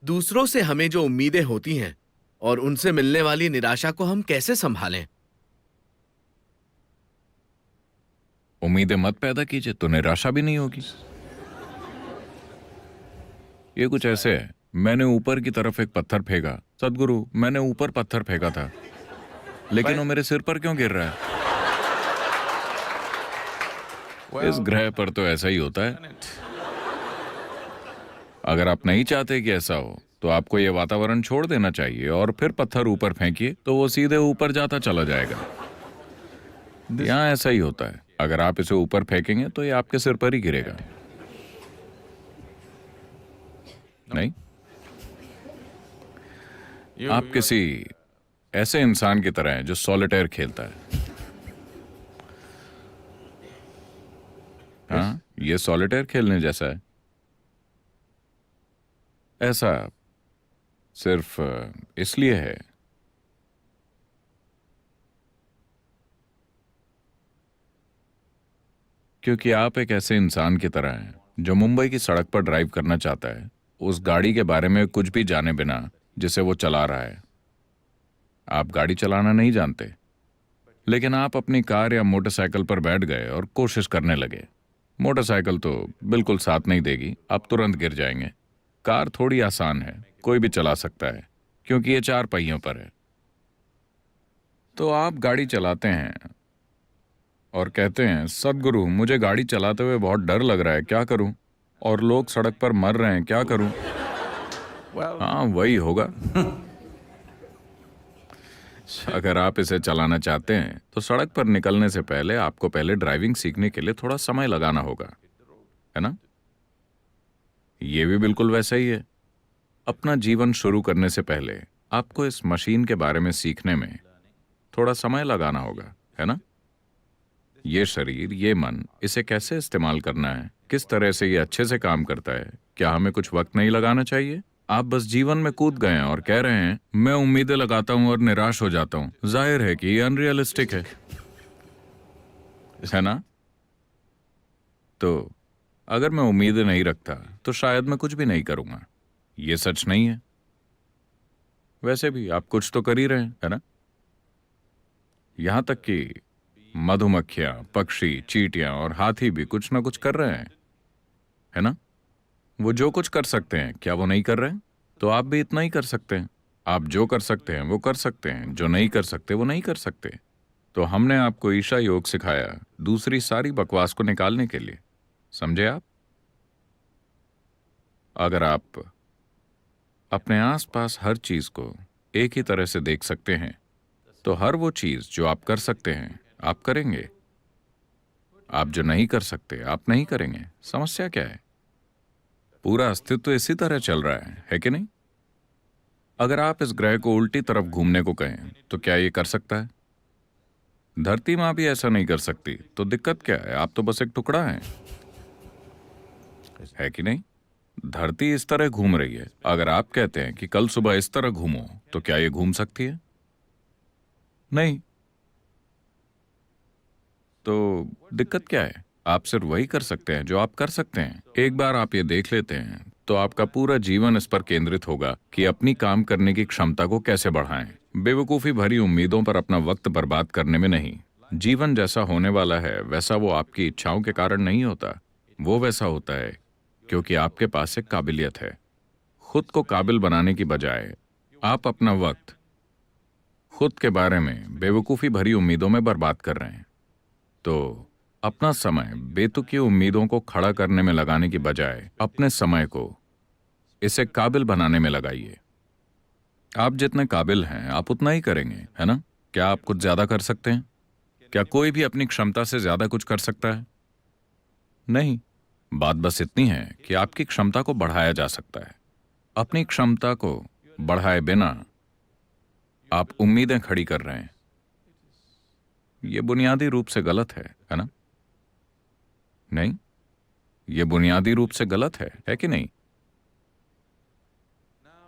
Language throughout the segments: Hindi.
दूसरों से हमें जो उम्मीदें होती हैं और उनसे मिलने वाली निराशा को हम कैसे संभालें? उम्मीदें मत पैदा कीजिए तो निराशा भी नहीं होगी। ये कुछ ऐसे है, मैंने ऊपर की तरफ एक पत्थर फेंका। सदगुरु, मैंने ऊपर पत्थर फेंका था, लेकिन वो मेरे सिर पर क्यों गिर रहा है? इस ग्रह पर तो ऐसा ही होता है। अगर आप नहीं चाहते कि ऐसा हो तो आपको ये वातावरण छोड़ देना चाहिए और फिर पत्थर ऊपर फेंकिए तो वो सीधे ऊपर जाता चला जाएगा। यहाँ ऐसा ही होता है, अगर आप इसे ऊपर फेंकेंगे तो ये आपके सिर पर ही गिरेगा। नहीं, आप किसी ऐसे इंसान की तरह हैं जो सॉलिटेयर खेलता है। हाँ, ये सॉलिटेयर खेलने जैसा है। ऐसा सिर्फ इसलिए है क्योंकि आप एक ऐसे इंसान की तरह हैं जो मुंबई की सड़क पर ड्राइव करना चाहता है, उस गाड़ी के बारे में कुछ भी जाने बिना जिसे वो चला रहा है। आप गाड़ी चलाना नहीं जानते, लेकिन आप अपनी कार या मोटरसाइकिल पर बैठ गए और कोशिश करने लगे। मोटरसाइकिल तो बिल्कुल साथ नहीं देगी, आप तुरंत गिर जाएंगे। कार थोड़ी आसान है, कोई भी चला सकता है क्योंकि ये 4 पहियों पर है। तो आप गाड़ी चलाते हैं और कहते हैं, सदगुरु मुझे गाड़ी चलाते हुए बहुत डर लग रहा है, क्या करूं? और लोग सड़क पर मर रहे हैं, क्या करूं? हाँ, वही होगा। अगर आप इसे चलाना चाहते हैं तो सड़क पर निकलने से पहले आपको पहले ड्राइविंग सीखने के लिए थोड़ा समय लगाना होगा, है ना? ये भी बिल्कुल वैसा ही है। अपना जीवन शुरू करने से पहले आपको इस मशीन के बारे में सीखने में थोड़ा समय लगाना होगा, है ना? ये शरीर, ये मन, इसे कैसे इस्तेमाल करना है, किस तरह से ये अच्छे से काम करता है, क्या हमें कुछ वक्त नहीं लगाना चाहिए? आप बस जीवन में कूद गए हैं और कह रहे हैं, मैं उम्मीदें लगाता हूं और निराश हो जाता हूं। जाहिर है कि ये अनरियलिस्टिक है ना? तो अगर मैं उम्मीदें नहीं रखता तो शायद मैं कुछ भी नहीं करूंगा। ये सच नहीं है। वैसे भी आप कुछ तो कर ही रहे हैं, है ना? यहां तक कि मधुमक्खियां, पक्षी, चींटियां और हाथी भी कुछ ना कुछ कर रहे हैं, है ना? वो जो कुछ कर सकते हैं, क्या वो नहीं कर रहे हैं? तो आप भी इतना ही कर सकते हैं। आप जो कर सकते हैं वो कर सकते हैं, जो नहीं कर सकते वो नहीं कर सकते। तो हमने आपको ईशा योग सिखाया दूसरी सारी बकवास को निकालने के लिए, समझे आप? अगर आप अपने आसपास हर चीज को एक ही तरह से देख सकते हैं तो हर वो चीज जो आप कर सकते हैं आप करेंगे। आप जो नहीं कर सकते आप नहीं करेंगे। समस्या क्या है? पूरा अस्तित्व इसी तरह चल रहा है कि नहीं? अगर आप इस ग्रह को उल्टी तरफ घूमने को कहें तो क्या ये कर सकता है? धरती माँ भी ऐसा नहीं कर सकती, तो दिक्कत क्या है? आप तो बस एक टुकड़ा हैं, है कि नहीं? धरती इस तरह घूम रही है। अगर आप कहते हैं कि कल सुबह इस तरह घूमो, तो क्या ये घूम सकती है? नहीं। तो दिक्कत क्या है? आप सिर्फ वही कर सकते हैं जो आप कर सकते हैं। एक बार आप ये देख लेते हैं तो आपका पूरा जीवन इस पर केंद्रित होगा कि अपनी काम करने की क्षमता को कैसे बढ़ाएं। बेवकूफी भरी उम्मीदों पर अपना वक्त बर्बाद करने में नहीं। जीवन जैसा होने वाला है वैसा वो आपकी इच्छाओं के कारण नहीं होता। वो वैसा होता है क्योंकि आपके पास एक काबिलियत है। खुद को काबिल बनाने की बजाय आप अपना वक्त खुद के बारे में बेवकूफी भरी उम्मीदों में बर्बाद कर रहे हैं। तो अपना समय बेतुकी उम्मीदों को खड़ा करने में लगाने की बजाय अपने समय को इसे काबिल बनाने में लगाइए। आप जितने काबिल हैं आप उतना ही करेंगे, है ना? क्या आप कुछ ज्यादा कर सकते हैं? क्या कोई भी अपनी क्षमता से ज्यादा कुछ कर सकता है? नहीं। बात बस इतनी है कि आपकी क्षमता को बढ़ाया जा सकता है। अपनी क्षमता को बढ़ाए बिना आप उम्मीदें खड़ी कर रहे हैं। यह बुनियादी रूप से गलत है ना? नहीं, यह बुनियादी रूप से गलत है कि नहीं?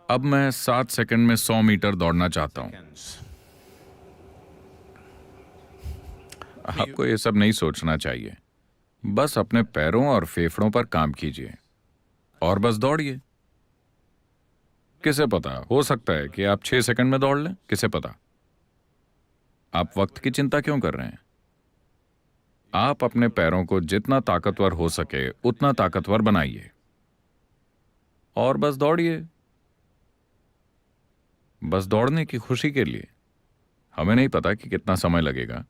अब मैं 7 सेकंड में 100 मीटर दौड़ना चाहता हूं। आपको यह सब नहीं सोचना चाहिए। बस अपने पैरों और फेफड़ों पर काम कीजिए और बस दौड़िए। किसे पता, हो सकता है कि आप 6 सेकंड में दौड़ लें, किसे पता। आप वक्त की चिंता क्यों कर रहे हैं? आप अपने पैरों को जितना ताकतवर हो सके उतना ताकतवर बनाइए और बस दौड़िए, बस दौड़ने की खुशी के लिए। हमें नहीं पता कि कितना समय लगेगा।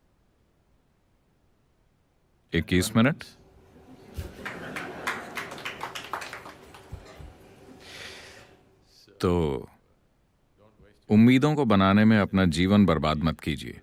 21 मिनट। तो उम्मीदों को बनाने में अपना जीवन बर्बाद मत कीजिए।